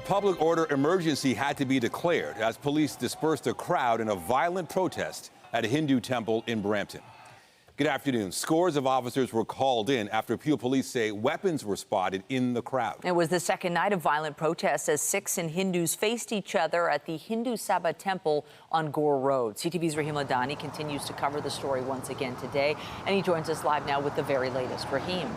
public order emergency had to be declared as police dispersed a crowd in a violent protest at a Hindu temple in Brampton. Good afternoon. Scores of officers were called in after Peel police say weapons were spotted in the crowd. It was the second night of violent protests as Sikhs and Hindus faced each other at the Hindu Sabha temple on Gore Road. CTV's Rahim Ladani continues to cover the story once again today, and he joins us live now with the very latest. Rahim.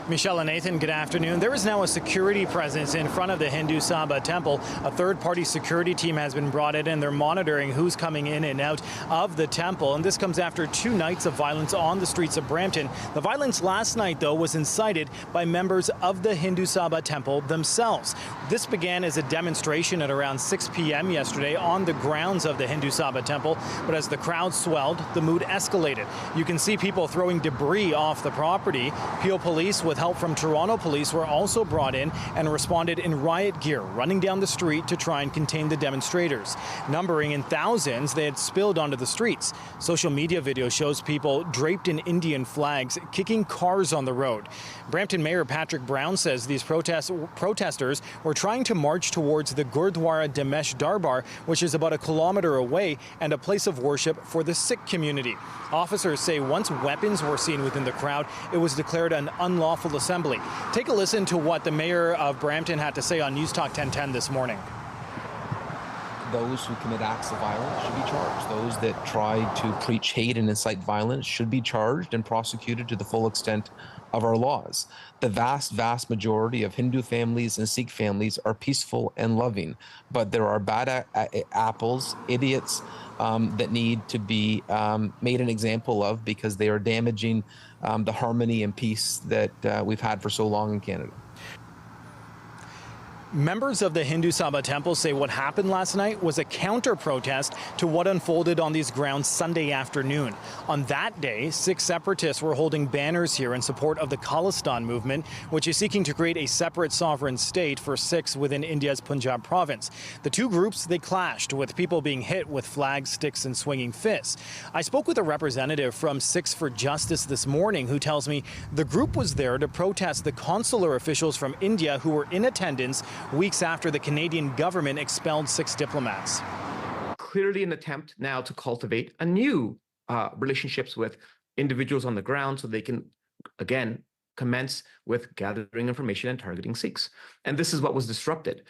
Michelle and Nathan, good afternoon. There is now a security presence in front of the Hindu Sabha temple. A third-party security team has been brought in, and they're monitoring who's coming in and out of the temple. And this comes after 2 nights of violence on the streets of Brampton. The violence last night, though, was incited by members of the Hindu Sabha temple themselves. This began as a demonstration at around 6 p.m. yesterday on the grounds of the Hindu Sabha temple. But as the crowd swelled, the mood escalated. You can see people throwing debris off the property. Peel police, with help from Toronto police, were also brought in and responded in riot gear, running down the street to try and contain the demonstrators. Numbering in thousands, they had spilled onto the streets. Social media video shows people draped in Indian flags kicking cars on the road. Brampton Mayor Patrick Brown says these protesters were trying to march towards the Gurdwara Damesh Darbar, which is about 1 kilometer away and a place of worship for the Sikh community. Officers say once weapons were seen within the crowd, it was declared an unlawful assembly. Take a listen to what the mayor of Brampton had to say on News Talk 1010 this morning. Those who commit acts of violence should be charged. Those that try to preach hate and incite violence should be charged and prosecuted to the full extent of our laws. The vast, vast majority of Hindu families and Sikh families are peaceful and loving, but there are bad apples, idiots that need to be made an example of because they are damaging the harmony and peace that we've had for so long in Canada. Members of the Hindu Sabha temple say what happened last night was a counter-protest to what unfolded on these grounds Sunday afternoon. On that day, 6 separatists were holding banners here in support of the Khalistan movement, which is seeking to create a separate sovereign state for Sikhs within India's Punjab province. The 2 groups, they clashed, with people being hit with flags, sticks, and swinging fists. I spoke with a representative from Sikhs for Justice this morning who tells me the group was there to protest the consular officials from India who were in attendance weeks after the Canadian government expelled 6 diplomats. Clearly an attempt now to cultivate a new relationships with individuals on the ground so they can, again, commence with gathering information and targeting Sikhs. And this is what was disrupted.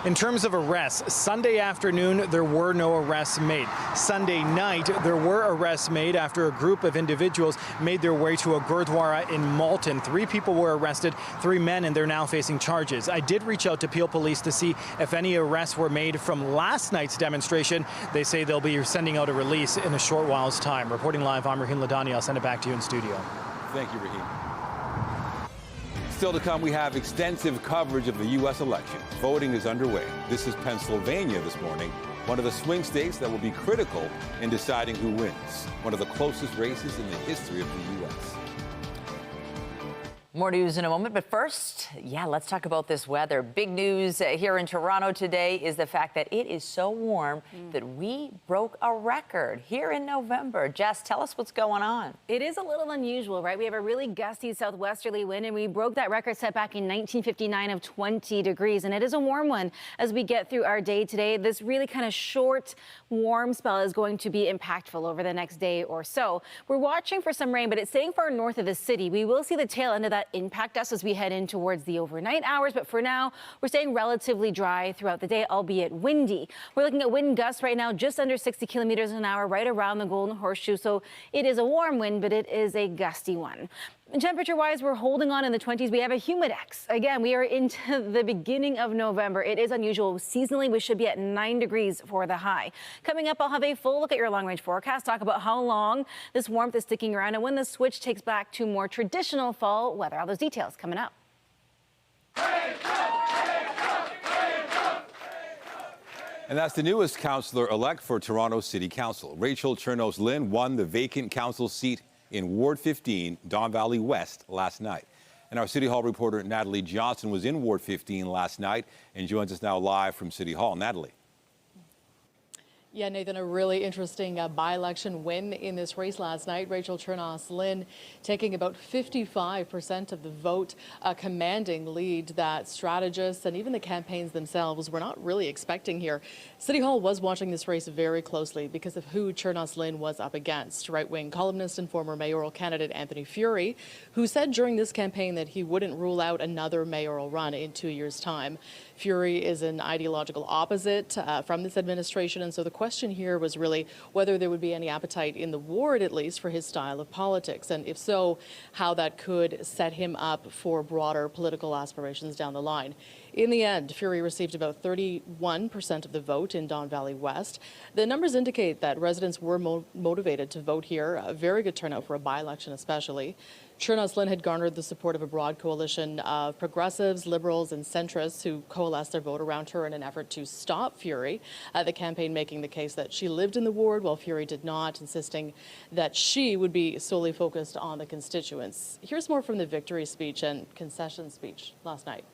In terms of arrests, Sunday afternoon, there were no arrests made. Sunday night, there were arrests made after a group of individuals made their way to a Gurdwara in Malton. 3 people were arrested, 3 men, and they're now facing charges. I did reach out to Peel Police to see if any arrests were made from last night's demonstration. They say they'll be sending out a release in a short while's time. Reporting live, I'm Rahim Ladani. I'll send it back to you in studio. Thank you, Rahim. Still to come, we have extensive coverage of the U.S. election. Voting is underway. This is Pennsylvania this morning, one of the swing states that will be critical in deciding who wins. One of the closest races in the history of the U.S. More news in a moment, but first, let's talk about this weather. Big news here in Toronto today is the fact that it is so warm that we broke a record here in November. Jess, tell us what's going on. It is a little unusual, right? We have a really gusty southwesterly wind, and we broke that record set back in 1959 of 20 degrees, and it is a warm one as we get through our day today. This really kind of short, warm spell is going to be impactful over the next day or so. We're watching for some rain, but it's staying far north of the city. We will see the tail end of that impact us as we head in towards the overnight hours, but for now we're staying relatively dry throughout the day, albeit windy. We're looking at wind gusts right now just under 60 kilometers an hour right around the Golden Horseshoe, so it is a warm wind, but it is a gusty one. Temperature-wise, we're holding on in the 20s. We have a humidex. Again, we are into the beginning of November. It is unusual. Seasonally, we should be at 9 degrees for the high. Coming up, I'll have a full look at your long-range forecast, talk about how long this warmth is sticking around and when the switch takes back to more traditional fall weather. All those details coming up. And that's the newest councillor-elect for Toronto City Council. Rachel Chernos-Lynn won the vacant council seat in Ward 15, Don Valley West, last night. And our City Hall reporter Natalie Johnson was in Ward 15 last night and joins us now live from City Hall. Natalie. Yeah, Nathan, a really interesting by-election win in this race last night. Rachel Chernoss-Lynn taking about 55% of the vote, a commanding lead that strategists and even the campaigns themselves were not really expecting here. City Hall was watching this race very closely because of who Chernoss-Lynn was up against. Right-wing columnist and former mayoral candidate Anthony Furey, who said during this campaign that he wouldn't rule out another mayoral run in 2 years' time. Furey is an ideological opposite from this administration, and so the question here was really whether there would be any appetite in the ward, at least, for his style of politics, and if so, how that could set him up for broader political aspirations down the line. In the end, Furey received about 31% of the vote in Don Valley West. The numbers indicate that residents were motivated to vote here, a very good turnout for a by-election especially. Chernoss-Lynn had garnered the support of a broad coalition of progressives, liberals, and centrists who coalesced their vote around her in an effort to stop Furey. The campaign making the case that she lived in the ward while Furey did not, insisting that she would be solely focused on the constituents. Here's more from the victory speech and concession speech last night.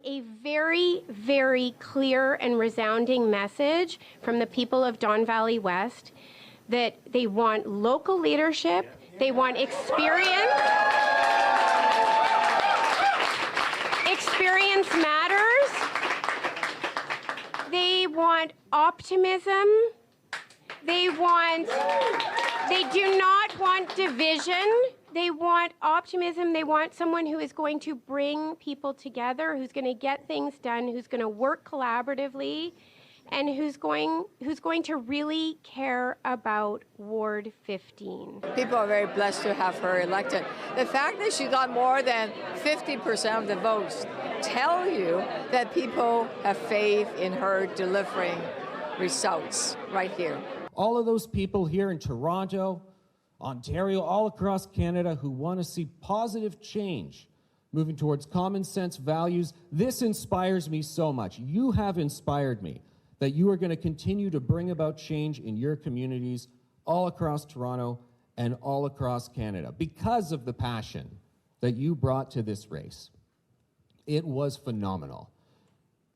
A very, very clear and resounding message from the people of Don Valley West that they want local leadership. They want experience. Experience matters. They want optimism. They do not want division. They want optimism. They want someone who is going to bring people together, who's going to get things done, who's going to work collaboratively, and who's going to really care about Ward 15. People are very blessed to have her elected. The fact that she got more than 50% of the votes tell you that people have faith in her delivering results right here. All of those people here in Toronto, Ontario, all across Canada who want to see positive change, moving towards common sense values, this inspires me so much. You have inspired me that you are going to continue to bring about change in your communities all across Toronto and all across Canada because of the passion that you brought to this race. It was phenomenal.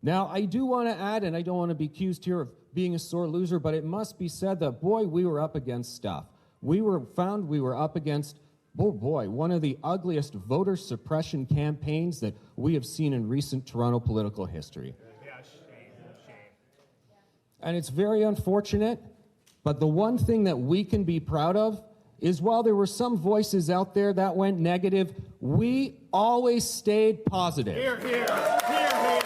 Now, I do want to add, and I don't want to be accused here of being a sore loser, but it must be said that, boy, we were up against stuff. We were up against, oh boy, one of the ugliest voter suppression campaigns that we have seen in recent Toronto political history. And it's very unfortunate, but the one thing that we can be proud of is while there were some voices out there that went negative, we always stayed positive. Hear, hear, hear, hear.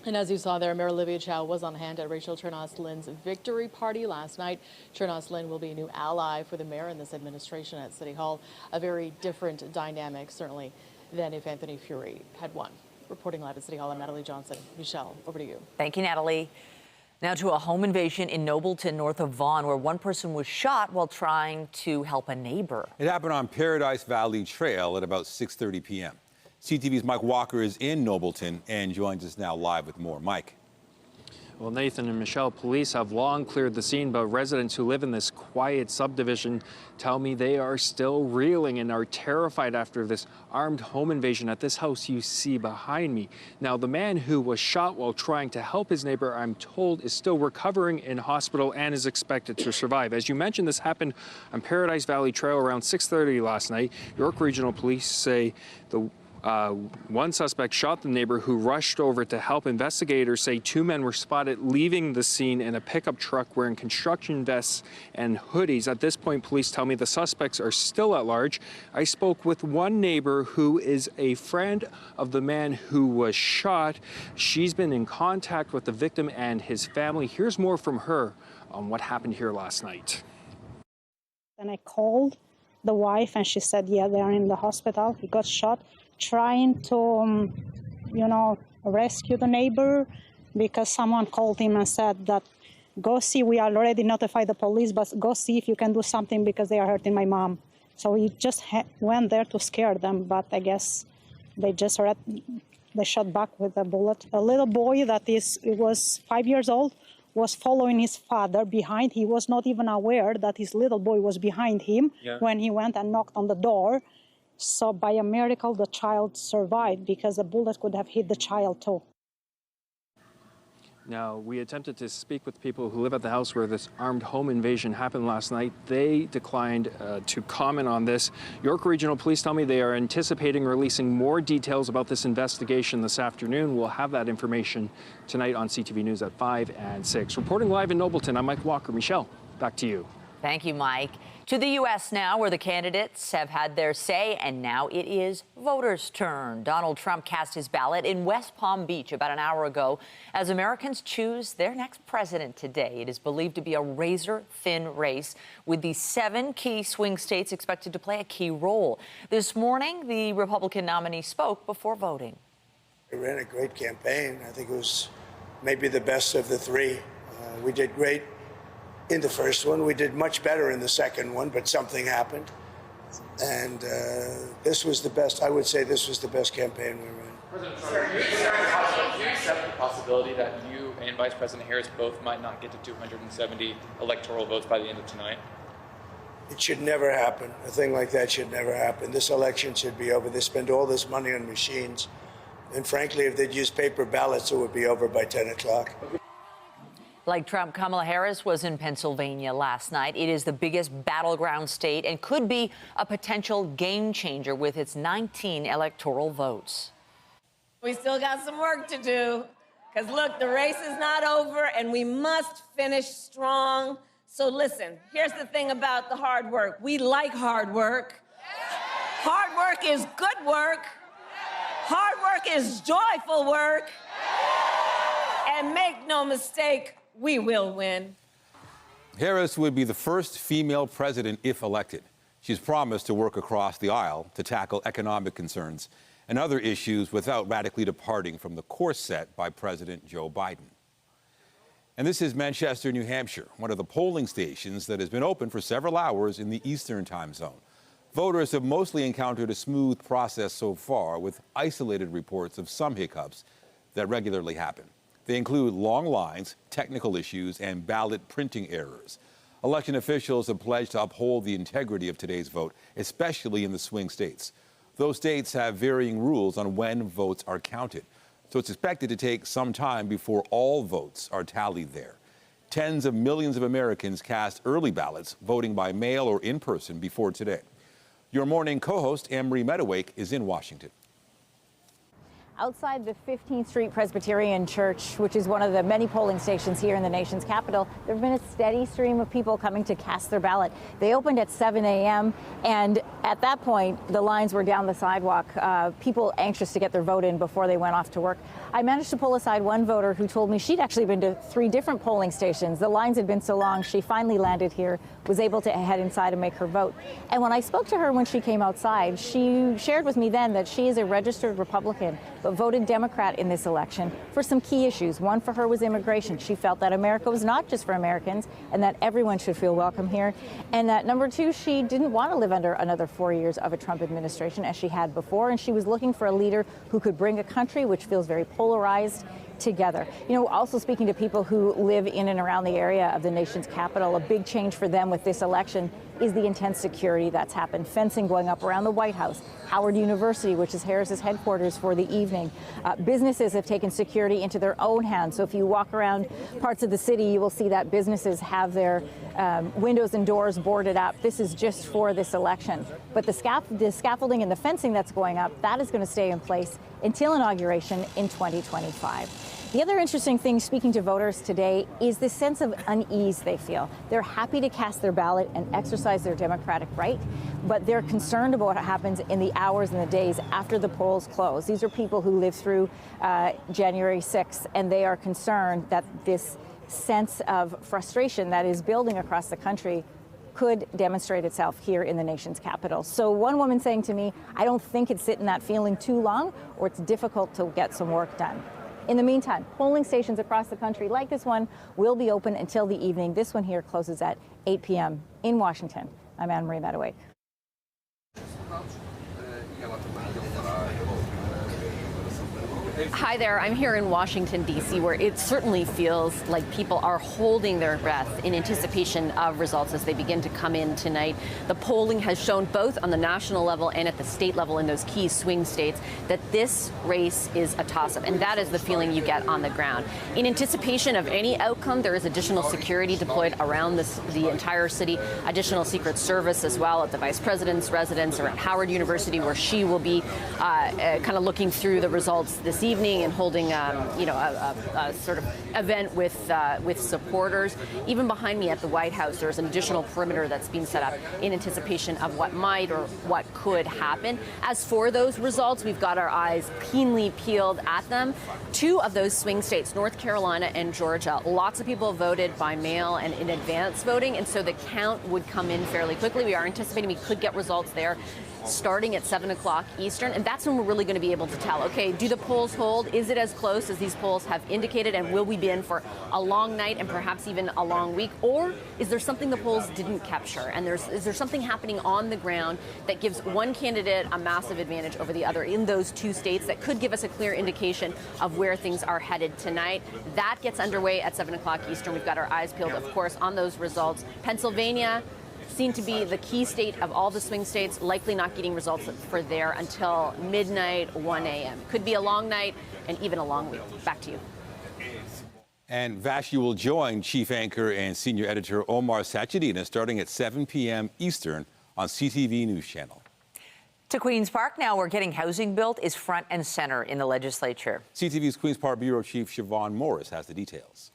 And as you saw there, Mayor Olivia Chow was on hand at Rachel Chernoss-Lynn's victory party last night. Chernoss-Lynn will be a new ally for the mayor in this administration at City Hall. A very different dynamic, certainly, than if Anthony Furey had won. Reporting live at City Hall, I'm Natalie Johnson. Michelle, over to you. Thank you, Natalie. Now to a home invasion in Nobleton, north of Vaughan, where one person was shot while trying to help a neighbor. It happened on Paradise Valley Trail at about 6:30 p.m. CTV's Mike Walker is in Nobleton and joins us now live with more. Mike. Well, Nathan and Michelle, police have long cleared the scene, but residents who live in this quiet subdivision tell me they are still reeling and are terrified after this armed home invasion at this house you see behind me. Now, the man who was shot while trying to help his neighbor, I'm told, is still recovering in hospital and is expected to survive. As you mentioned, this happened on Paradise Valley Trail around 6:30 last night. York Regional Police say the one suspect shot the neighbor who rushed over to help. Investigators say two men were spotted leaving the scene in a pickup truck wearing construction vests and hoodies. At this point, police tell me the suspects are still at large. I spoke with one neighbor who is a friend of the man who was shot. She's been in contact with the victim and his family. Here's more from her on what happened here last night. And I called the wife and she said, yeah, they are in the hospital. He got shot trying to, rescue the neighbor because someone called him and said that, go see, we already notified the police, but go see if you can do something because they are hurting my mom. So he just went there to scare them, but I guess they shot back with a bullet. A little boy was 5 years old was following his father behind. He was not even aware that his little boy was behind him when he went and knocked on the door. So by a miracle, the child survived because the bullet could have hit the child too. Now, we attempted to speak with people who live at the house where this armed home invasion happened last night. They declined to comment on this. York Regional Police tell me they are anticipating releasing more details about this investigation this afternoon. We'll have that information tonight on CTV News at 5 and 6. Reporting live in Nobleton, I'm Mike Walker. Michelle, back to you. Thank you, Mike. To the U.S. now, where the candidates have had their say, and now it is voters' turn. Donald Trump cast his ballot in West Palm Beach about an hour ago as Americans choose their next president today. It is believed to be a razor-thin race, with the 7 key swing states expected to play a key role. This morning, the Republican nominee spoke before voting. We ran a great campaign. I think it was maybe the best of the 3. We did great in the first one. We did much better in the second one, but something happened. And this was the best. I would say this was the best campaign we ran. President Trump, do you accept the possibility that you and Vice President Harris both might not get to 270 electoral votes by the end of tonight? It should never happen. A thing like that should never happen. This election should be over. They spend all this money on machines. And frankly, if they'd use paper ballots, it would be over by 10 o'clock. Like Trump, Kamala Harris was in Pennsylvania last night. It is the biggest battleground state and could be a potential game changer with its 19 electoral votes. We still got some work to do, because look, the race is not over and we must finish strong. So listen, here's the thing about the hard work. We like hard work. Hard work is good work. Hard work is joyful work. And make no mistake, we will win. Harris would be the first female president if elected. She's promised to work across the aisle to tackle economic concerns and other issues without radically departing from the course set by President Joe Biden. And this is Manchester, New Hampshire, one of the polling stations that has been open for several hours in the Eastern time zone. Voters have mostly encountered a smooth process so far, with isolated reports of some hiccups that regularly happen. They include long lines, technical issues, and ballot printing errors. Election officials have pledged to uphold the integrity of today's vote, especially in the swing states. Those states have varying rules on when votes are counted, so it's expected to take some time before all votes are tallied there. Tens of millions of Americans cast early ballots, voting by mail or in person before today. Your morning co-host, Anne-Marie Medawake, is in Washington. Outside the 15th Street Presbyterian Church, which is one of the many polling stations here in the nation's capital, there have been a steady stream of people coming to cast their ballot. They opened at 7 a.m. and at that point, the lines were down the sidewalk, people anxious to get their vote in before they went off to work. I managed to pull aside one voter who told me she'd actually been to 3 different polling stations. The lines had been so long, she finally landed here, was able to head inside and make her vote. And when I spoke to her when she came outside, she shared with me then that she is a registered Republican, but voted Democrat in this election for some key issues. One for her was immigration. She felt that America was not just for Americans and that everyone should feel welcome here. And that number 2, she didn't want to live under another 4 years of a Trump administration as she had before. And she was looking for a leader who could bring a country which feels very polarized together. You know, also speaking to people who live in and around the area of the nation's capital, a big change for them with this election is the intense security that's happened. Fencing going up around the White House, Howard University, which is Harris's headquarters for the evening. Businesses have taken security into their own hands. So if you walk around parts of the city, you will see that businesses have their windows and doors boarded up. This is just for this election. But the scaffolding and the fencing that's going up, that is going to stay in place until inauguration in 2025. The other interesting thing, speaking to voters today, is the sense of unease they feel. They're happy to cast their ballot and exercise their democratic right, but they're concerned about what happens in the hours and the days after the polls close. These are people who lived through January 6th, and they are concerned that this sense of frustration that is building across the country could demonstrate itself here in the nation's capital. So one woman saying to me, I don't think it's sitting that feeling too long, or it's difficult to get some work done. In the meantime, polling stations across the country like this one will be open until the evening. This one here closes at 8 p.m. in Washington. I'm Anne-Marie Medawake. Hi there. I'm here in Washington, D.C., where it certainly feels like people are holding their breath in anticipation of results as they begin to come in tonight. The polling has shown both on the national level and at the state level in those key swing states that this race is a toss-up, and that is the feeling you get on the ground. In anticipation of any outcome, there is additional security deployed around the entire city, additional Secret Service as well at the Vice President's residence or at Howard University, where she will be kind of looking through the results this evening and holding, a sort of event with supporters. Even behind me at the White House, there's an additional perimeter that's being set up in anticipation of what might or what could happen. As for those results, we've got our eyes keenly peeled at them. Two of those swing states, North Carolina and Georgia, lots of people voted by mail and in advance voting, and so the count would come in fairly quickly. We are anticipating we could get results there starting at 7 o'clock Eastern, and that's when we're really going to be able to tell, okay, do the polls hold? Is it as close as these polls have indicated, and will we be in for a long night and perhaps even a long week? Or is there something the polls didn't capture, and is there something happening on the ground that gives one candidate a massive advantage over the other in those two states that could give us a clear indication of where things are headed tonight? That gets underway at 7 o'clock Eastern. We've got our eyes peeled, of course, on those results. Pennsylvania, seen to be the key state of all the swing states, likely not getting results for there until midnight, 1 a.m. Could be a long night and even a long week. Back to you. And Vash, you will join chief anchor and senior editor Omar Sachedina starting at 7 p.m. Eastern on CTV News Channel. To Queen's Park now, where getting housing built is front and center in the legislature. CTV's Queen's Park Bureau Chief Siobhan Morris has the details.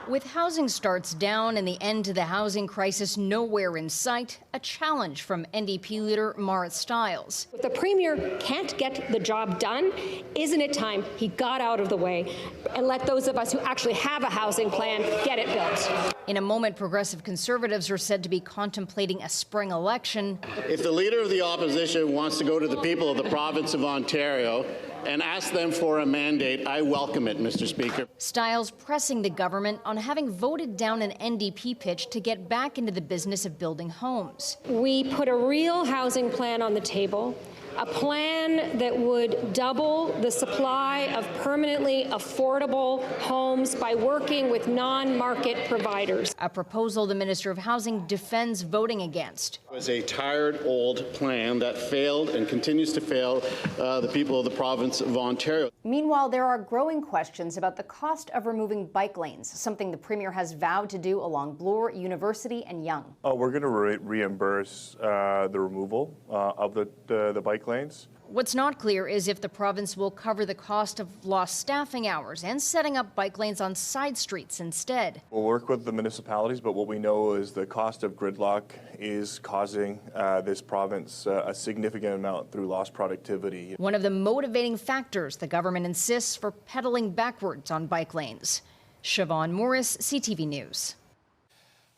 With housing starts down and the end to the housing crisis nowhere in sight, a challenge from NDP leader Marit Stiles. If the Premier can't get the job done, isn't it time he got out of the way and let those of us who actually have a housing plan get it built? In a moment, Progressive Conservatives are said to be contemplating a spring election. If the Leader of the Opposition wants to go to the people of the province of Ontario and ask them for a mandate, I welcome it, Mr. Speaker. Stiles pressing the government on having voted down an NDP pitch to get back into the business of building homes. We put a real housing plan on the table, a plan that would double the supply of permanently affordable homes by working with non-market providers. A proposal the Minister of Housing defends voting against. It was a tired, old plan that failed and continues to fail the people of the province of Ontario. Meanwhile, there are growing questions about the cost of removing bike lanes, something the Premier has vowed to do along Bloor, University and Yonge. We're going to reimburse the removal of the bike lanes. What's not clear is if the province will cover the cost of lost staffing hours and setting up bike lanes on side streets instead. We'll work with the municipalities, but what we know is the cost of gridlock is causing this province a significant amount through lost productivity. One of the motivating factors the government insists for pedaling backwards on bike lanes. Siobhan Morris, CTV News.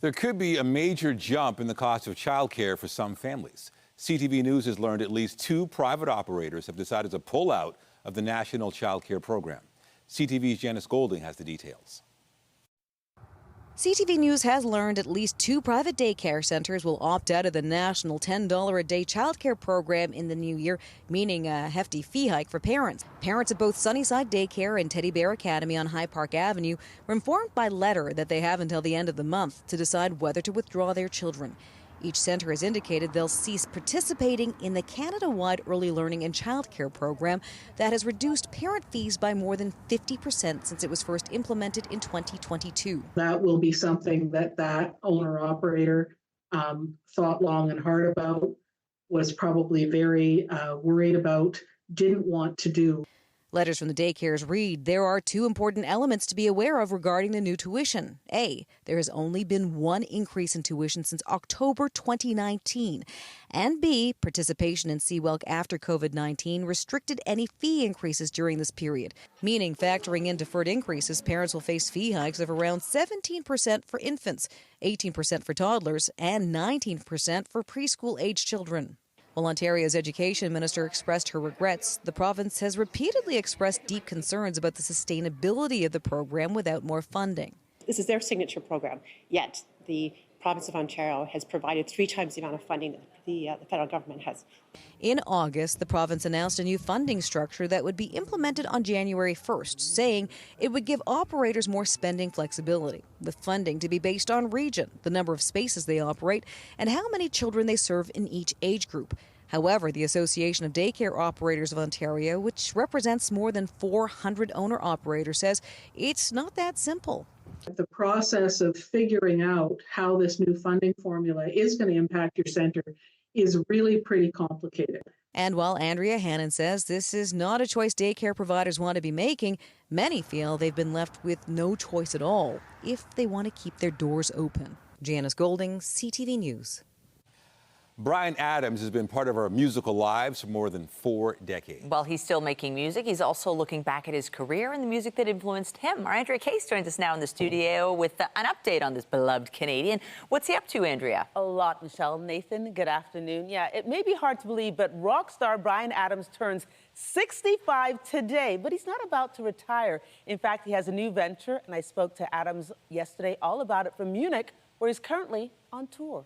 There could be a major jump in the cost of childcare for some families. CTV News has learned at least 2 private operators have decided to pull out of the National Child Care Program. CTV's Janice Golding has the details. CTV News has learned at least 2 private daycare centers will opt out of the national $10 a day childcare program in the new year, meaning a hefty fee hike for parents. Parents at both Sunnyside Daycare and Teddy Bear Academy on High Park Avenue were informed by letter that they have until the end of the month to decide whether to withdraw their children. Each center has indicated they'll cease participating in the Canada-wide early learning and childcare program that has reduced parent fees by more than 50% since it was first implemented in 2022. That will be something that owner-operator thought long and hard about, was probably very worried about, didn't want to do. Letters from the daycares read, there are 2 important elements to be aware of regarding the new tuition. A, there has only been 1 increase in tuition since October 2019. And B, participation in CWELC after COVID-19 restricted any fee increases during this period, meaning factoring in deferred increases, parents will face fee hikes of around 17% for infants, 18% for toddlers, and 19% for preschool-age children. While Ontario's education minister expressed her regrets, the province has repeatedly expressed deep concerns about the sustainability of the program without more funding. This is their signature program, yet the province of Ontario has provided 3 times the amount of funding that the federal government has. In August, the province announced a new funding structure that would be implemented on January 1st, saying it would give operators more spending flexibility, with funding to be based on region, the number of spaces they operate, and how many children they serve in each age group. However, the Association of Daycare Operators of Ontario, which represents more than 400 owner-operators, says it's not that simple. The process of figuring out how this new funding formula is going to impact your center is really pretty complicated. And while Andrea Hannon says this is not a choice daycare providers want to be making, many feel they've been left with no choice at all if they want to keep their doors open. Janice Golding, CTV News. Bryan Adams has been part of our musical lives for more than 4 decades. While he's still making music, he's also looking back at his career and the music that influenced him. Our Andrea Case joins us now in the studio with an update on this beloved Canadian. What's he up to, Andrea? A lot, Michelle. Nathan, good afternoon. Yeah, it may be hard to believe, but rock star Bryan Adams turns 65 today, but he's not about to retire. In fact, he has a new venture, and I spoke to Adams yesterday all about it from Munich, where he's currently on tour.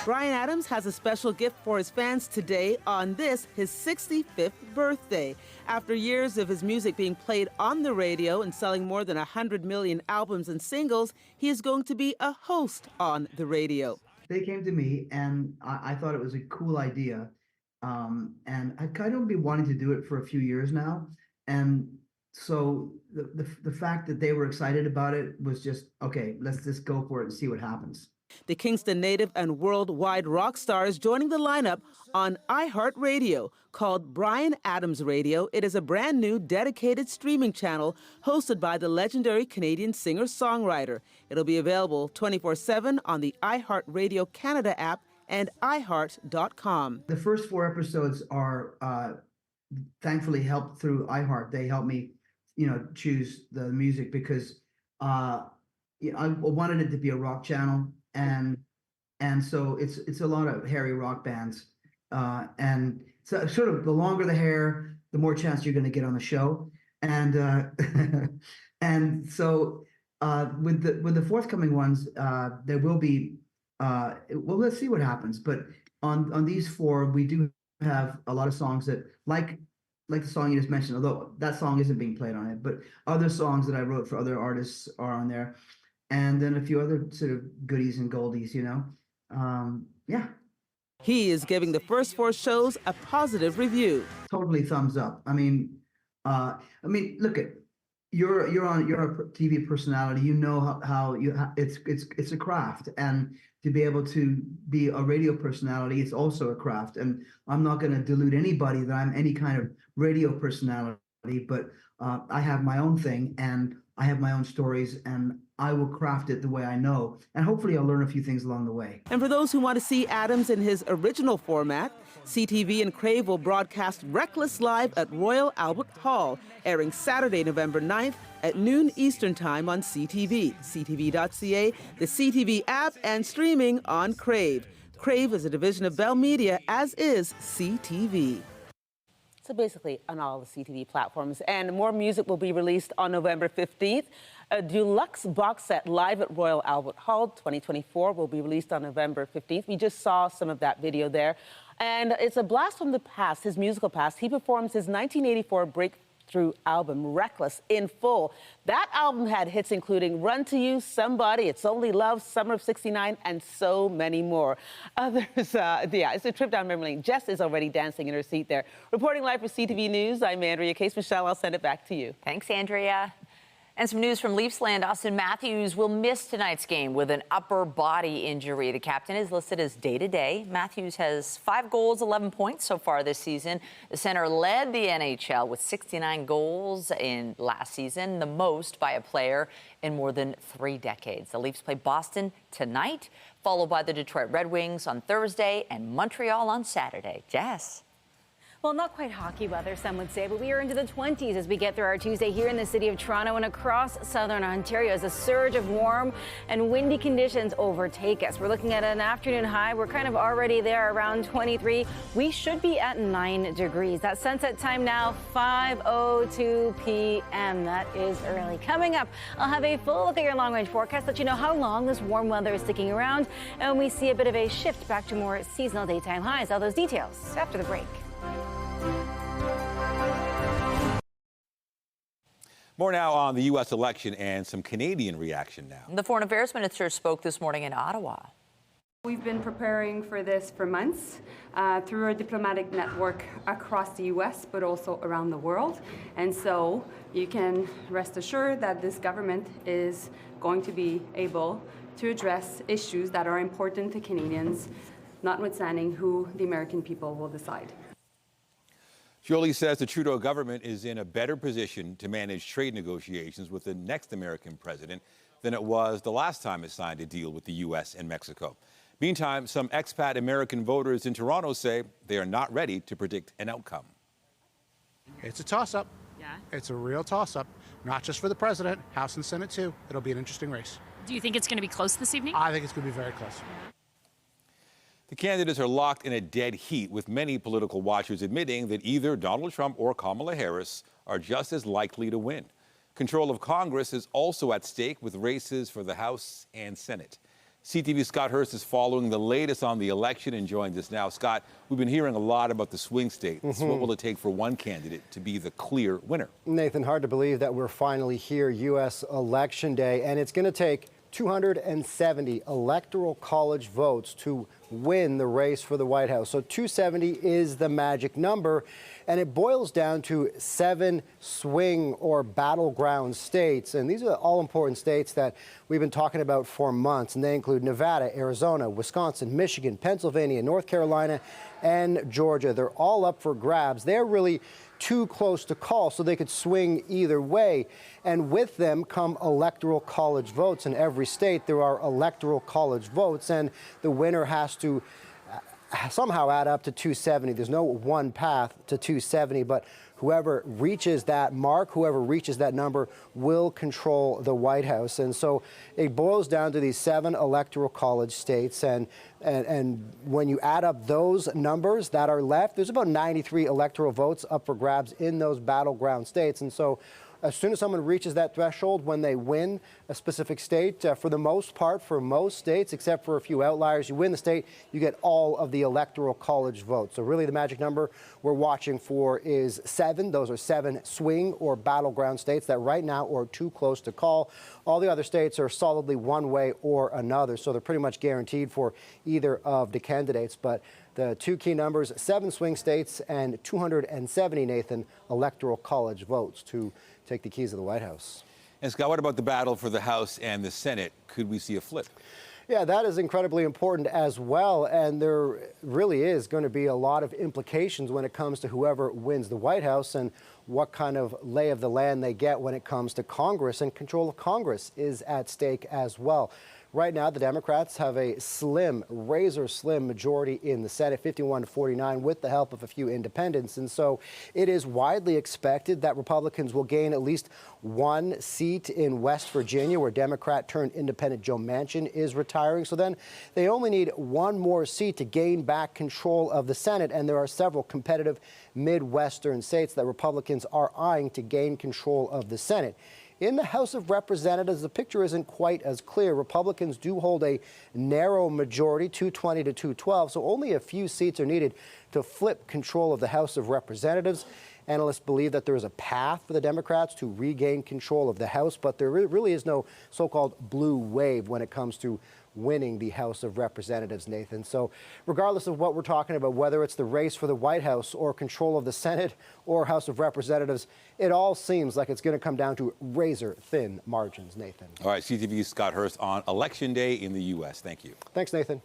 Bryan Adams has a special gift for his fans today on this, his 65th birthday. After years of his music being played on the radio and selling more than 100 million albums and singles, he is going to be a host on the radio. They came to me, and I thought it was a cool idea. And I kind of been wanting to do it for a few years now. And so the fact that they were excited about it was just, okay, let's just go for it and see what happens. The Kingston native and worldwide rock star is joining the lineup on iHeartRadio. Called Bryan Adams Radio, it is a brand new dedicated streaming channel hosted by the legendary Canadian singer-songwriter. It'll be available 24/7 on the iHeartRadio Canada app and iHeart.com. The first 4 episodes are thankfully helped through iHeart. They helped me, choose the music because I wanted it to be a rock channel, and so it's a lot of hairy rock bands, and so sort of the longer the hair, the more chance you're going to get on the show, and and so with the forthcoming ones, there will be well, let's see what happens, but on these 4 we do have a lot of songs that like the song you just mentioned, although that song isn't being played on it, but other songs that I wrote for other artists are on there, and then a few other sort of goodies and goldies, yeah. He is giving the first 4 shows a positive review. Totally thumbs up. I mean, look at you're a TV personality. You know how it's a craft, and to be able to be a radio personality, it's also a craft. And I'm not going to delude anybody that I'm any kind of radio personality, but I have my own thing, and I have my own stories, and I will craft it the way I know. And hopefully I'll learn a few things along the way. And for those who want to see Adams in his original format, CTV and Crave will broadcast Reckless live at Royal Albert Hall, airing Saturday, November 9th at noon Eastern Time on CTV, ctv.ca, the CTV app, and streaming on Crave. Crave is a division of Bell Media, as is CTV. So basically on all the CTV platforms. And more music will be released on November 15th. A deluxe box set live at Royal Albert Hall 2024 will be released on November 15th. We just saw some of that video there. And it's a blast from the past, his musical past. He performs his 1984 breakthrough album, Reckless, in full. That album had hits including Run to You, Somebody, It's Only Love, Summer of '69, and so many more. Others, it's a trip down memory lane. Jess is already dancing in her seat there. Reporting live for CTV News, I'm Andrea Case. Michelle, I'll send it back to you. Thanks, Andrea. And some news from Leafs land. Austin Matthews will miss tonight's game with an upper body injury. The captain is listed as day-to-day. Matthews has 5 goals, 11 points so far this season. The center led the NHL with 69 goals in last season, the most by a player in more than 3 decades. The Leafs play Boston tonight, followed by the Detroit Red Wings on Thursday and Montreal on Saturday. Jess. Well, not quite hockey weather, some would say, but we are into the 20s as we get through our Tuesday here in the city of Toronto and across southern Ontario as a surge of warm and windy conditions overtake us. We're looking at an afternoon high. We're kind of already there around 23. We should be at 9 degrees. That sunset time now, 5:02 p.m. That is early. Coming up, I'll have a full look at your long-range forecast, let you know how long this warm weather is sticking around, and we see a bit of a shift back to more seasonal daytime highs. All those details after the break. More now on the U.S. election and some Canadian reaction now. The Foreign Affairs Minister spoke this morning in Ottawa. We've been preparing for this for months through our diplomatic network across the U.S., but also around the world. And so you can rest assured that this government is going to be able to address issues that are important to Canadians, notwithstanding who the American people will decide. Jolie says the Trudeau government is in a better position to manage trade negotiations with the next American president than it was the last time it signed a deal with the U.S. and Mexico. Meantime, some expat American voters in Toronto say they are not ready to predict an outcome. It's a toss-up. Yeah. It's a real toss-up, not just for the president, House and Senate too. It'll be an interesting race. Do you think it's going to be close this evening? I think it's going to be very close. The candidates are locked in a dead heat, with many political watchers admitting that either Donald Trump or Kamala Harris are just as likely to win. Control of Congress is also at stake with races for the House and Senate. CTV's Scott Hurst is following the latest on the election and joins us now. Scott, we've been hearing a lot about the swing states. What will it take for one candidate to be the clear winner? Nathan, hard to believe that we're finally here, U.S. Election Day, and it's going to take 270 electoral college votes to win the race for the White House. So 270 is the magic number, and it boils down to 7 swing or battleground states. And these are all important states that we've been talking about for months, and they include Nevada, Arizona, Wisconsin, Michigan, Pennsylvania, North Carolina, and Georgia. They're all up for grabs. They're really too close to call, so they could swing either way. And with them come electoral college votes. In every state, there are electoral college votes, and the winner has to somehow add up to 270. There's no one path to 270, but whoever reaches that mark, whoever reaches that number, will control the White House. And so it boils down to these 7 electoral college states. And when you add up those numbers that are left, there's about 93 electoral votes up for grabs in those battleground states. And so as soon as someone reaches that threshold, when they win a specific state, for the most part, for most states, except for a few outliers, you win the state, you get all of the electoral college votes. So really the magic number we're watching for is 7. Those are 7 swing or battleground states that right now are too close to call. All the other states are solidly one way or another, so they're pretty much guaranteed for either of the candidates. But the 2 key numbers, 7 swing states and 270, Nathan, electoral college votes to take the keys of the White House. And Scott, what about the battle for the House and the Senate? Could we see a flip? Yeah, that is incredibly important as well. And there really is going to be a lot of implications when it comes to whoever wins the White House and what kind of lay of the land they get when it comes to Congress. And control of Congress is at stake as well. Right now, the Democrats have a slim, razor slim majority in the Senate, 51-49, with the help of a few independents. And so it is widely expected that Republicans will gain at least 1 seat in West Virginia, where Democrat-turned-independent Joe Manchin is retiring. So then they only need 1 more seat to gain back control of the Senate. And there are several competitive Midwestern states that Republicans are eyeing to gain control of the Senate. In the House of Representatives, the picture isn't quite as clear. Republicans do hold a narrow majority, 220 to 212, so only a few seats are needed to flip control of the House of Representatives. Analysts believe that there is a path for the Democrats to regain control of the House, but there really is no so-called blue wave when it comes to winning the House of Representatives, Nathan. So regardless of what we're talking about, whether it's the race for the White House or control of the Senate or House of Representatives, it all seems like it's going to come down to razor-thin margins, Nathan. All right, CTV's Scott Hurst on Election Day in the U.S. Thank you. Thanks, Nathan.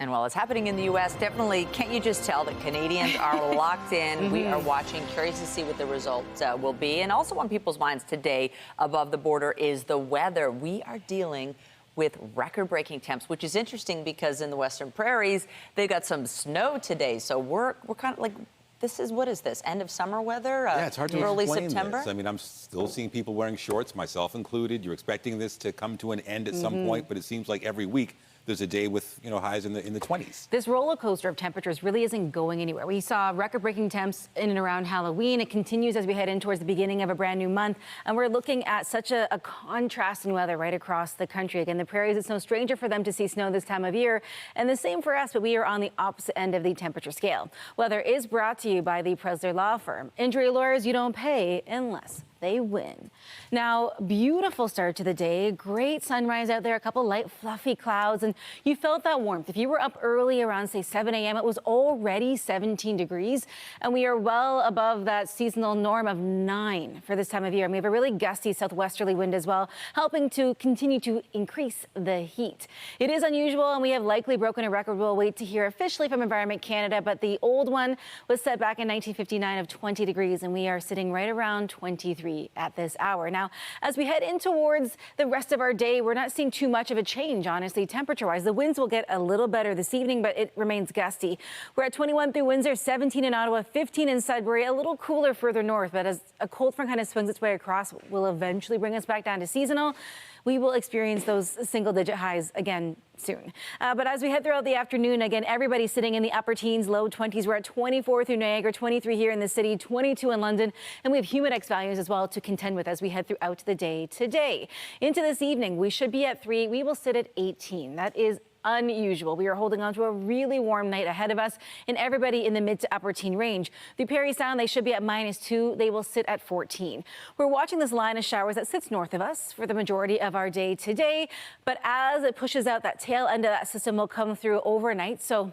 And while it's happening in the U.S., definitely, can't you just tell that Canadians are locked in? We are watching, curious to see what the results will be. And also on people's minds today above the border is the weather. We are dealing with record-breaking temps, which is interesting because in the Western Prairies, they got some snow today. So we're kind of like This is, what is this, end of summer weather? Yeah, it's hard to early explain September? this. I mean, I'm still seeing people wearing shorts, myself included. You're expecting this to come to an end at some point, but it seems like every week there's a day with, highs in the 20s. This roller coaster of temperatures really isn't going anywhere. We saw record-breaking temps in and around Halloween. It continues as we head in towards the beginning of a brand new month. And we're looking at such a contrast in weather right across the country. Again, the prairies, it's no stranger for them to see snow this time of year. And the same for us, but we are on the opposite end of the temperature scale. Weather is brought to you by the Presler Law Firm. Injury lawyers you don't pay unless they win. Now, beautiful start to the day. Great sunrise out there, a couple light, fluffy clouds, and you felt that warmth. If you were up early around, say, 7 a.m., it was already 17 degrees, and we are well above that seasonal norm of 9 for this time of year. And we have a really gusty southwesterly wind as well, helping to continue to increase the heat. It is unusual, and we have likely broken a record we'll wait to hear officially from Environment Canada, but the old one was set back in 1959 of 20 degrees, and we are sitting right around 23 at this hour. Now, as we head in towards the rest of our day, we're not seeing too much of a change, honestly, temperature-wise. The winds will get a little better this evening, but it remains gusty. We're at 21 through Windsor, 17 in Ottawa, 15 in Sudbury, a little cooler further north, but as a cold front kind of swings its way across, will eventually bring us back down to seasonal. We will experience those single-digit highs again soon. But as we head throughout the afternoon, again, everybody's sitting in the upper teens, low 20s. We're at 24 through Niagara, 23 here in the city, 22 in London, and we have humidex values as well to contend with as we head throughout the day today. Into this evening, we should be at 3. We will sit at 18. That is unusual. We are holding on to a really warm night ahead of us, and everybody in the mid to upper teen range. The Parry Sound, they should be at -2. They will sit at 14. We're watching this line of showers that sits north of us for the majority of our day today, but as it pushes out, that tail end of that system will come through overnight. So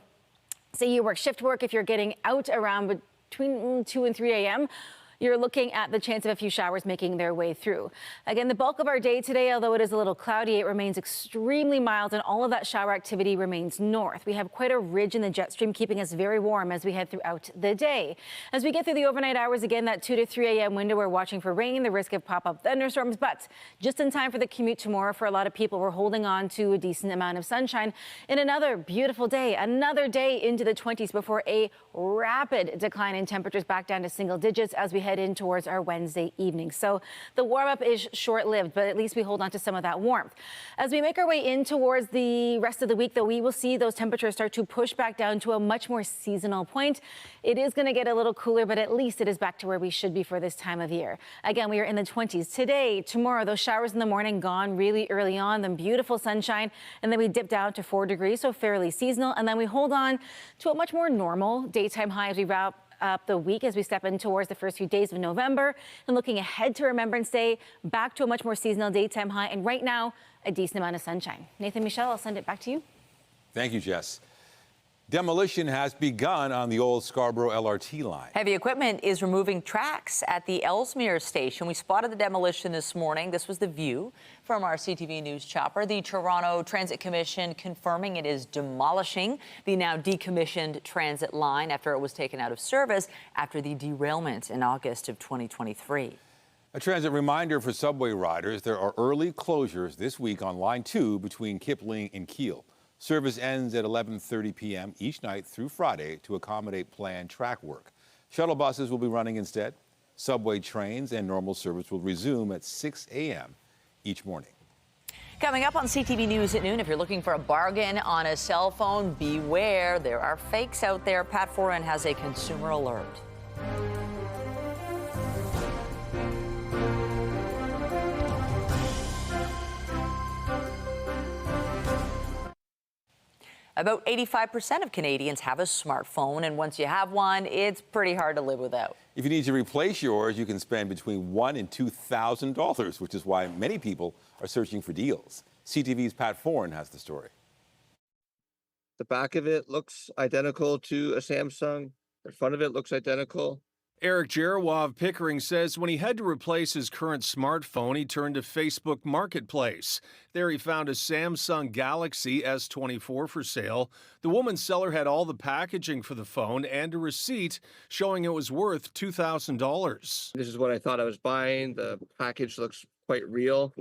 say you work shift work, if you're getting out around between 2 and 3 a.m., you're looking at the chance of a few showers making their way through. Again, the bulk of our day today, although it is a little cloudy, it remains extremely mild, and all of that shower activity remains north. We have quite a ridge in the jet stream, keeping us very warm as we head throughout the day. As we get through the overnight hours, again, that 2 to 3 a.m. window, we're watching for rain, the risk of pop-up thunderstorms, but just in time for the commute tomorrow for a lot of people, we're holding on to a decent amount of sunshine in another beautiful day, another day into the 20s before a rapid decline in temperatures back down to single digits as we head in towards our Wednesday evening. So the warm-up is short-lived, but at least we hold on to some of that warmth. As we make our way in towards the rest of the week, though, we will see those temperatures start to push back down to a much more seasonal point. It is going to get a little cooler, but at least it is back to where we should be for this time of year. Again, we are in the 20s today, tomorrow. Those showers in the morning gone really early on, then beautiful sunshine, and then we dip down to 4 degrees, so fairly seasonal, and then we hold on to a much more normal daytime high as we wrap up the week as we step in towards the first few days of November, and looking ahead to Remembrance Day, back to a much more seasonal daytime high, and right now a decent amount of sunshine. Nathan, Michelle, I'll send it back to you. Thank you, Jess. Demolition has begun on the old Scarborough LRT line. Heavy equipment is removing tracks at the Ellesmere station. We spotted the demolition this morning. This was the view from our CTV News chopper. The Toronto Transit Commission confirming it is demolishing the now decommissioned transit line after it was taken out of service after the derailment in August of 2023. A transit reminder for subway riders: there are early closures this week on Line 2 between Kipling and Keele. Service ends at 11:30 p.m. each night through Friday to accommodate planned track work. Shuttle buses will be running instead. Subway trains and normal service will resume at 6 a.m. each morning. Coming up on CTV News at noon, if you're looking for a bargain on a cell phone, beware. There are fakes out there. Pat Foran has a consumer alert. About 85% of Canadians have a smartphone, and once you have one, it's pretty hard to live without. If you need to replace yours, you can spend between $1,000 and $2,000, which is why many people are searching for deals. CTV's Pat Foran has the story. The back of it looks identical to a Samsung. The front of it looks identical. Eric Jerawa of Pickering says when he had to replace his current smartphone, he turned to Facebook Marketplace. There he found a Samsung Galaxy S24 for sale. The woman's seller had all the packaging for the phone and a receipt showing it was worth $2,000. This is what I thought I was buying. The package looks quite real.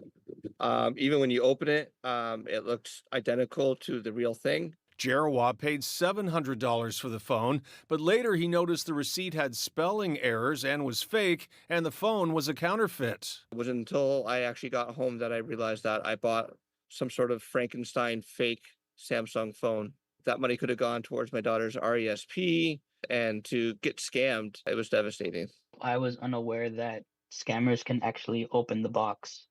Even when you open it, it looks identical to the real thing. Jarawa paid $700 for the phone, but later he noticed the receipt had spelling errors and was fake, and the phone was a counterfeit. It wasn't until I actually got home that I realized that I bought some sort of Frankenstein fake Samsung phone. That money could have gone towards my daughter's RESP, and to get scammed, it was devastating. I was unaware that scammers can actually open the box,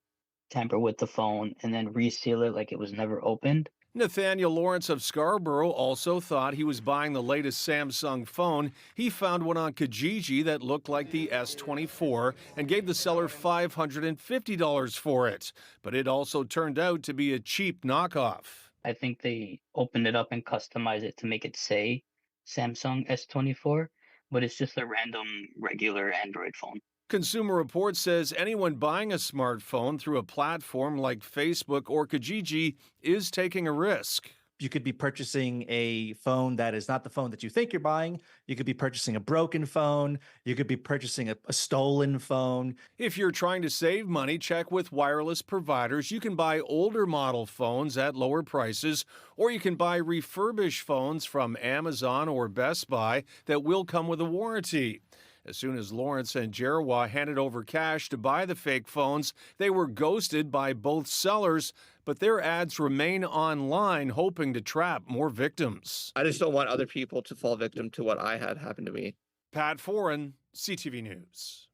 tamper with the phone, and then reseal it like it was never opened. Nathaniel Lawrence of Scarborough also thought he was buying the latest Samsung phone. He found one on Kijiji that looked like the S24 and gave the seller $550 for it. But it also turned out to be a cheap knockoff. I think they opened it up and customized it to make it say Samsung S24, but it's just a random regular Android phone. Consumer Reports says anyone buying a smartphone through a platform like Facebook or Kijiji is taking a risk. You could be purchasing a phone that is not the phone that you think you're buying. You could be purchasing a broken phone. You could be purchasing a stolen phone. If you're trying to save money, check with wireless providers. You can buy older model phones at lower prices, or you can buy refurbished phones from Amazon or Best Buy that will come with a warranty. As soon as Lawrence and Jarawa handed over cash to buy the fake phones, they were ghosted by both sellers, but their ads remain online, hoping to trap more victims. I just don't want other people to fall victim to what I had happen to me. Pat Foran, CTV News.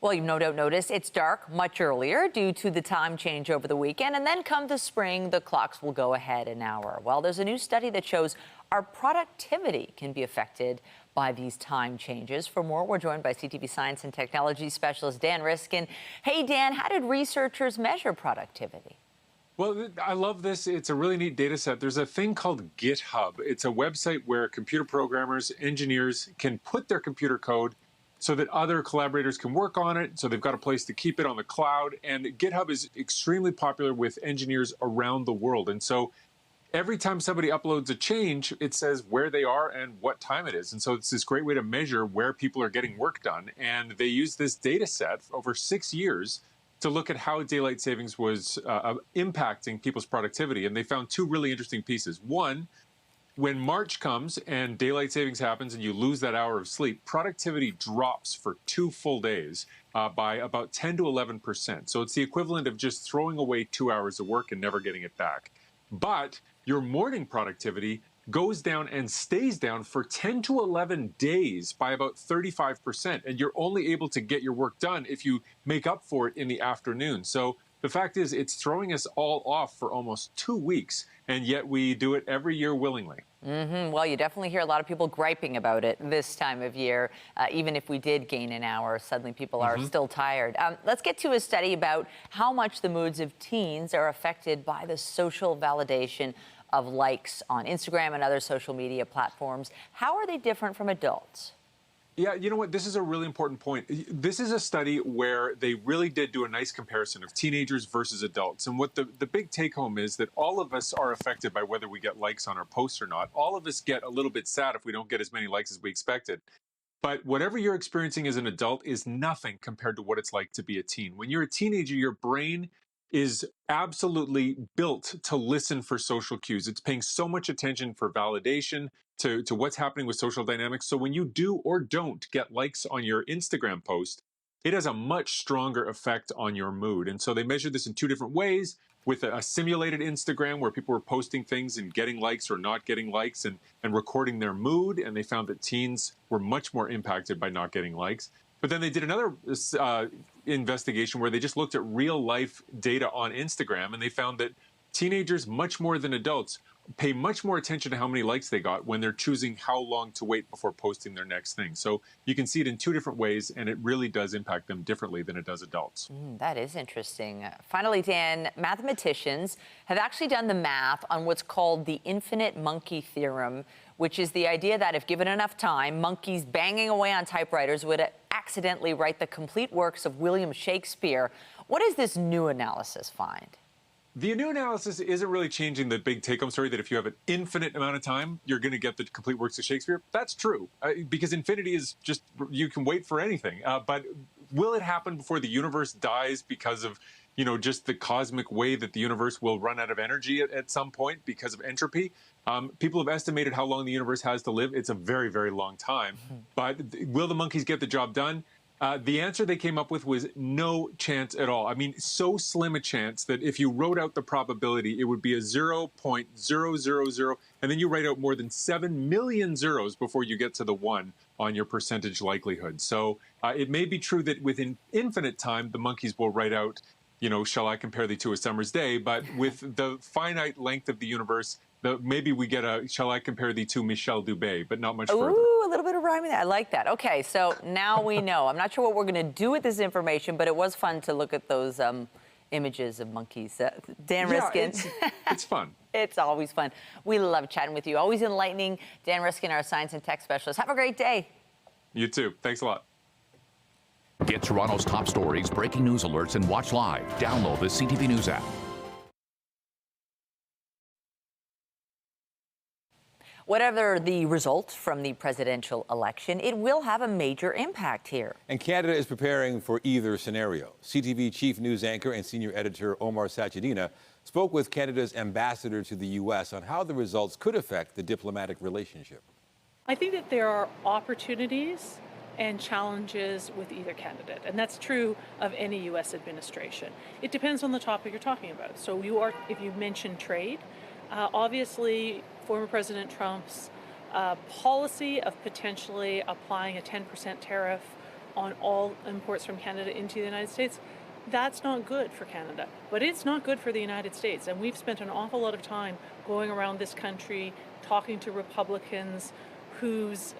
Well, you've no doubt noticed it's dark much earlier due to the time change over the weekend, and then come the spring, the clocks will go ahead an hour. Well, there's a new study that shows our productivity can be affected by these time changes. For more, we're joined by CTV Science and Technology Specialist Dan Riskin. Hey, Dan, how did researchers measure productivity? Well, I love this. It's a really neat data set. There's a thing called GitHub. It's a website where computer programmers, engineers can put their computer code so that other collaborators can work on it. So they've got a place to keep it on the cloud. And GitHub is extremely popular with engineers around the world. And so every time somebody uploads a change, it says where they are and what time it is. And so it's this great way to measure where people are getting work done. And they use this data set over 6 years to look at how daylight savings was impacting people's productivity. And they found two really interesting pieces. One, when March comes and daylight savings happens and you lose that hour of sleep, productivity drops for 2 full days by about 10 to 11%. So it's the equivalent of just throwing away 2 hours of work and never getting it back. But your morning productivity goes down and stays down for 10 to 11 days by about 35%. And you're only able to get your work done if you make up for it in the afternoon. So the fact is, it's throwing us all off for almost 2 weeks, and yet we do it every year willingly. Well, you definitely hear a lot of people griping about it this time of year. Even if we did gain an hour, suddenly people are still tired. Let's get to a study about how much the moods of teens are affected by the social validation of likes on Instagram and other social media platforms. How are they different from adults? Yeah, you know what? This is a really important point. This is a study where they really did do a nice comparison of teenagers versus adults. And what the big take home is that all of us are affected by whether we get likes on our posts or not. All of us get a little bit sad if we don't get as many likes as we expected. But whatever you're experiencing as an adult is nothing compared to what it's like to be a teen. When you're a teenager, your brain is absolutely built to listen for social cues. It's paying so much attention for validation to what's happening with social dynamics. So when you do or don't get likes on your Instagram post, it has a much stronger effect on your mood. And so they measured this in two different ways, with a simulated Instagram where people were posting things and getting likes or not getting likes and recording their mood. And they found that teens were much more impacted by not getting likes. But then they did another investigation where they just looked at real life data on Instagram, and they found that teenagers, much more than adults, pay much more attention to how many likes they got when they're choosing how long to wait before posting their next thing. So you can see it in two different ways, and it really does impact them differently than it does adults. That is interesting. Finally, Dan, mathematicians have actually done the math on what's called the infinite monkey theorem, which is the idea that if given enough time, monkeys banging away on typewriters would accidentally write the complete works of William Shakespeare. What does this new analysis find? The new analysis isn't really changing the big take-home story that if you have an infinite amount of time, you're going to get the complete works of Shakespeare. That's true, because infinity is just, you can wait for anything. But will it happen before the universe dies because of, just the cosmic way that the universe will run out of energy at some point because of entropy? People have estimated how long the universe has to live. It's a very, very long time. But will the monkeys get the job done? The answer they came up with was no chance at all. I mean, so slim a chance that if you wrote out the probability, it would be a 0.000, and then you write out more than 7 million zeros before you get to the 1 on your percentage likelihood. So it may be true that within infinite time, the monkeys will write out, shall I compare thee to a summer's day? But with the finite length of the universe, maybe we get a, shall I compare thee to Michel Dubé, but not much further. Ooh, a little bit of rhyming there. I like that. Okay, so now we know. I'm not sure what we're going to do with this information, but it was fun to look at those images of monkeys. Dan Riskin. It's fun. It's always fun. We love chatting with you. Always enlightening. Dan Riskin, our science and tech specialist. Have a great day. You too. Thanks a lot. Get Toronto's top stories, breaking news alerts, and watch live. Download the CTV News app. Whatever the result from the presidential election, it will have a major impact here. And Canada is preparing for either scenario. CTV chief news anchor and senior editor Omar Sachedina spoke with Canada's ambassador to the U.S. on how the results could affect the diplomatic relationship. I think that there are opportunities and challenges with either candidate, and that's true of any U.S. administration. It depends on the topic you're talking about. So if you mention trade, obviously former President Trump's policy of potentially applying a 10% tariff on all imports from Canada into the United States, that's not good for Canada, but it's not good for the United States. And we've spent an awful lot of time going around this country talking to Republicans whose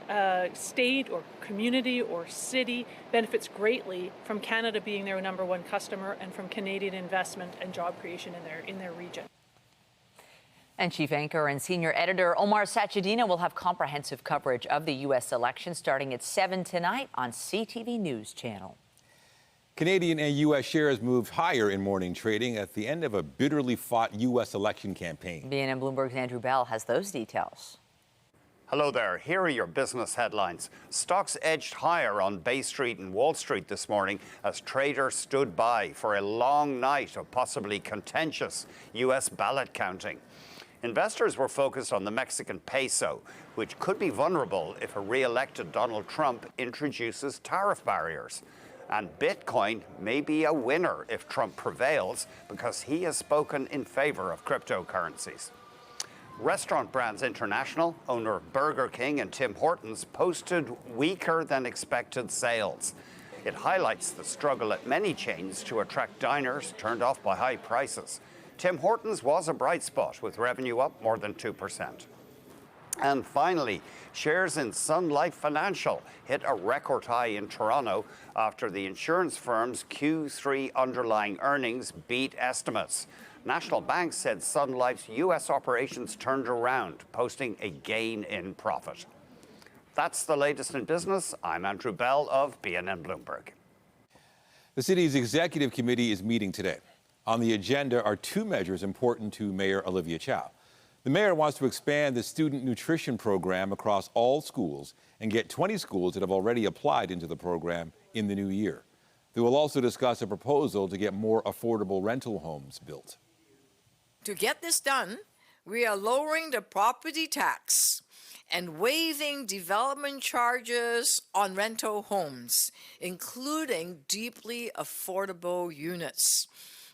state or community or city benefits greatly from Canada being their number one customer and from Canadian investment and job creation in their region. And chief anchor and senior editor Omar Sachedina will have comprehensive coverage of the U.S. election starting at 7 tonight on CTV News Channel. Canadian and U.S. shares moved higher in morning trading at the end of a bitterly fought U.S. election campaign. BNN Bloomberg's Andrew Bell has those details. Hello there. Here are your business headlines. Stocks edged higher on Bay Street and Wall Street this morning as traders stood by for a long night of possibly contentious U.S. ballot counting. Investors were focused on the Mexican peso, which could be vulnerable if a re-elected Donald Trump introduces tariff barriers. And Bitcoin may be a winner if Trump prevails because he has spoken in favor of cryptocurrencies. Restaurant Brands International, owner of Burger King and Tim Hortons, posted weaker than expected sales. It highlights the struggle at many chains to attract diners turned off by high prices. Tim Hortons was a bright spot with revenue up more than 2%. And finally, shares in Sun Life Financial hit a record high in Toronto after the insurance firm's Q3 underlying earnings beat estimates. National Bank said Sun Life's U.S. operations turned around, posting a gain in profit. That's the latest in business. I'm Andrew Bell of BNN Bloomberg. The city's executive committee is meeting today. On the agenda are two measures important to Mayor Olivia Chow. The mayor wants to expand the student nutrition program across all schools and get 20 schools that have already applied into the program in the new year. They will also discuss a proposal to get more affordable rental homes built. To get this done, we are lowering the property tax and waiving development charges on rental homes, including deeply affordable units.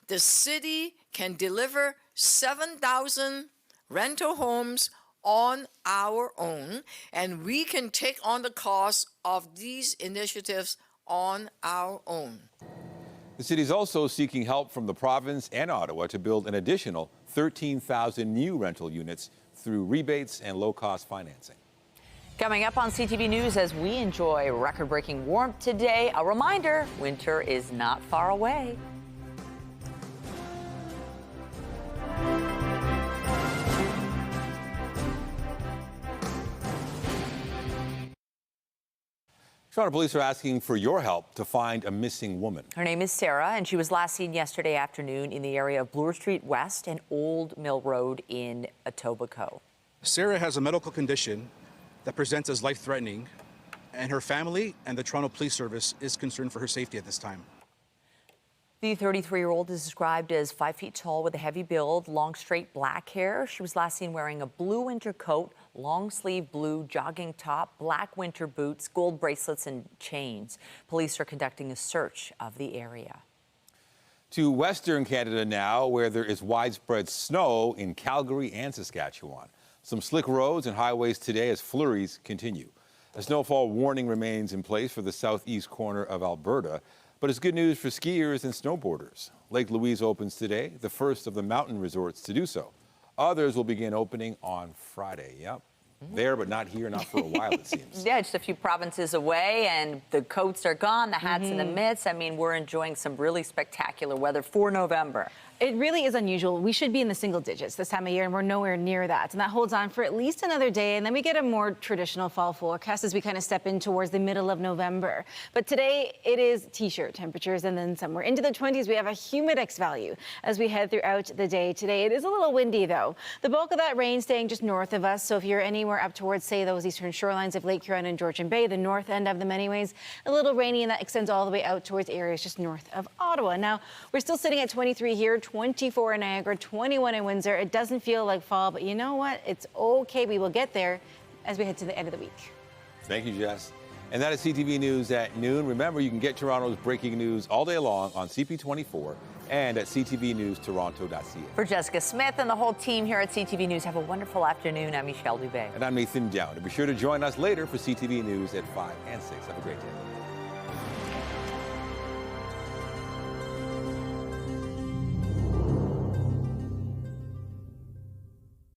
The city can deliver 7,000 rental homes on our own, and we can take on the cost of these initiatives on our own. The city is also seeking help from the province and Ottawa to build an additional 13,000 new rental units through rebates and low-cost financing. Coming up on CTV News as we enjoy record-breaking warmth today, a reminder, winter is not far away. Toronto police are asking for your help to find a missing woman. Her name is Sarah, and she was last seen yesterday afternoon in the area of Bloor Street West and Old Mill Road in Etobicoke. Sarah has a medical condition that presents as life-threatening, and her family and the Toronto Police Service is concerned for her safety at this time. The 33-year-old is described as 5 feet tall with a heavy build, long, straight black hair. She was last seen wearing a blue winter coat, long sleeve blue jogging top, black winter boots, gold bracelets and chains. Police are conducting a search of the area. To Western Canada now, where there is widespread snow in Calgary and Saskatchewan. Some slick roads and highways today as flurries continue. A snowfall warning remains in place for the southeast corner of Alberta, but it's good news for skiers and snowboarders. Lake Louise opens today, the first of the mountain resorts to do so. Others will begin opening on Friday. Yep. There, but not here, not for a while, it seems. Yeah, just a few provinces away, and the coats are gone, the hats and the mitts. I mean, we're enjoying some really spectacular weather for November. It really is unusual. We should be in the single digits this time of year, and we're nowhere near that. And that holds on for at least another day, and then we get a more traditional fall forecast as we kind of step in towards the middle of November. But today, it is T-shirt temperatures, and then somewhere into the 20s, we have a humidex value as we head throughout the day today. It is a little windy, though. The bulk of that rain staying just north of us, so if you're anywhere up towards, say, those eastern shorelines of Lake Huron and Georgian Bay, the north end of them anyways, a little rainy, and that extends all the way out towards areas just north of Ottawa. Now, we're still sitting at 23 here, 24 in Niagara, 21 in Windsor. It doesn't feel like fall, but you know what? It's okay. We will get there as we head to the end of the week. Thank you, Jess. And that is CTV News at noon. Remember, you can get Toronto's breaking news all day long on CP24 and at ctvnewstoronto.ca. For Jessica Smith and the whole team here at CTV News, have a wonderful afternoon. I'm Michelle Dubé. And I'm Nathan Down. And be sure to join us later for CTV News at 5 and 6. Have a great day.